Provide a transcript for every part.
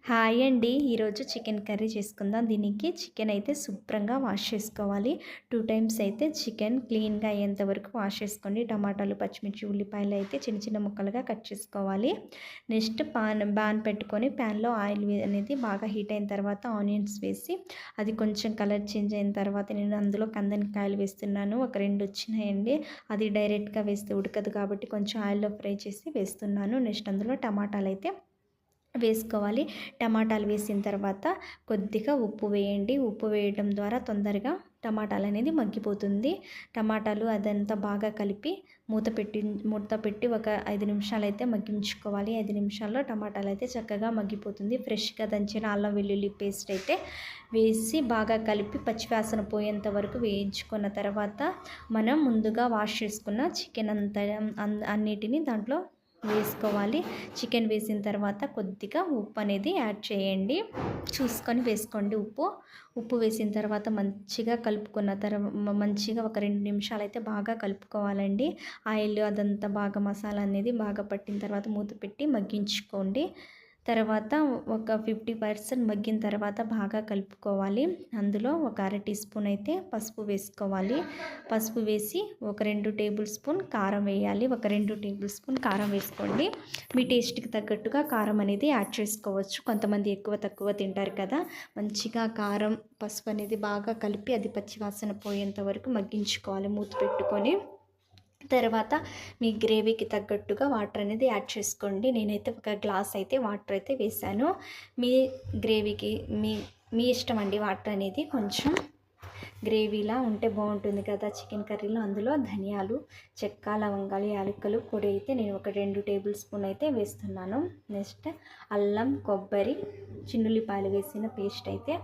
Hi అండి. ఈరోజు chicken curry చేసుకుందాం. దీనికి చికెన్ అయితే శుభ్రంగా వాష్ చేసుకోవాలి. 2 టైమ్స్ అయితే చికెన్ క్లీన్‌గా అయ్యేంత వరకు వాష్ చేసుకోండి. టమాటాలు, పచ్చిమిర్చి, ఉల్లిపాయలు అయితే చిన్న చిన్న ముక్కలుగా కట్ చేసుకోవాలి. నెక్స్ట్ బాన్ పెట్టుకొని ప్యాన్‌లో ఆయిల్ అనేది బాగా హీట్ అయిన తర్వాత ఆనియన్స్ వేసి అది కొంచెం కలర్ చేంజ్ అయిన తర్వాత నేను అందులో కందనకాయలు వేస్తున్నాను. ఒక 2 వచ్చినాయండి. అది డైరెక్ట్‌గా వేస్తే ఉడకదు కాబట్టి కొంచెం ఆయిల్‌లో ఫ్రై చేసి వేస్తున్నాను. నెక్స్ట్ అందులో టమాటాలైతే వేసుకోవాలి. టమాటాలు వేసిన తర్వాత కొద్దిగా ఉప్పు వేయండి. ఉప్పు వేయడం ద్వారా తొందరగా టమాటాలు అనేది మగ్గిపోతుంది. టమాటాలు అదంతా బాగా కలిపి మూత పెట్టి ఒక 5 నిమిషాలు అయితే మగ్గించుకోవాలి. 5 నిమిషాల్లో టమాటాలు అయితే చక్కగా మగ్గిపోతుంది. ఫ్రెష్‌గా దంచిన అల్లం వెల్లుల్లి పేస్ట్ అయితే వేసి బాగా కలిపి పచ్చివాసన పోయేంత వరకు వేయించుకున్న తర్వాత మనం ముందుగా వాష్ చేసుకున్న చికెన్ అంతా అన్నిటిని దాంట్లో వేసుకోవాలి. చికెన్ వేసిన తర్వాత కొద్దిగా ఉప్పు అనేది యాడ్ చేయండి. చూసుకొని వేసుకోండి ఉప్పు. ఉప్పు వేసిన తర్వాత మంచిగా కలుపుకున్న మంచిగా ఒక 2 నిమిషాలు అయితే బాగా కలుపుకోవాలండి. ఆయిల్ అదంతా బాగా మసాలా అనేది బాగా పట్టిన తర్వాత మూత పెట్టి మగ్గించుకోండి. తర్వాత ఒక 50% మగ్గిన తర్వాత బాగా కలుపుకోవాలి. అందులో ఒక అర టీ స్పూన్ అయితే పసుపు వేసుకోవాలి. పసుపు వేసి ఒక 2 టేబుల్ స్పూన్ కారం వేయాలి. ఒక 2 టేబుల్ స్పూన్ కారం వేసుకోండి. మీ టేస్ట్‌కి తగ్గట్టుగా కారం అనేది యాడ్ చేసుకోవచ్చు. కొంతమంది ఎక్కువ తక్కువ తింటారు కదా. మంచిగా కారం, పసుపు అనేది బాగా కలిపి అది పచ్చివాసన పోయేంత వరకు మగ్గించుకోవాలి మూత పెట్టుకొని. తర్వాత మీ గ్రేవీకి తగ్గట్టుగా వాటర్ అనేది యాడ్ చేసుకోండి. నేనైతే ఒక గ్లాస్ అయితే వాటర్ అయితే వేసాను. మీ గ్రేవీకి మీ ఇష్టం అండి. వాటర్ అనేది కొంచెం గ్రేవీలా ఉంటే బాగుంటుంది కదా చికెన్ కర్రీలో. అందులో ధనియాలు, చెక్క, లవంగాలు, యాలకులు పొడి అయితే నేను ఒక 2 టేబుల్ స్పూన్ అయితే వేస్తున్నాను. నెక్స్ట్ అల్లం, కొబ్బరి, చిన్నుల్లిపాయలు వేసిన పేస్ట్ అయితే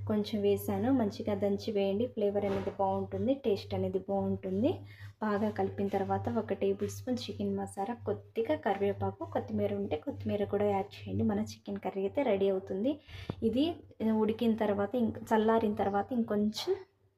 కొంచెం వేసాను. మంచిగా దంచి వేయండి. ఫ్లేవర్ అనేది బాగుంటుంది, టేస్ట్ అనేది బాగుంటుంది. బాగా కలిపిన తర్వాత ఒక టేబుల్ స్పూన్ చికెన్ మసాలా, కొద్దిగా కరివేపాకు, కొత్తిమీర ఉంటే కొత్తిమీర కూడా యాడ్ చేయండి. మన చికెన్ కర్రీ అయితే రెడీ అవుతుంది. ఇది ఉడికిన తర్వాత చల్లారిన తర్వాత ఇంకొంచెం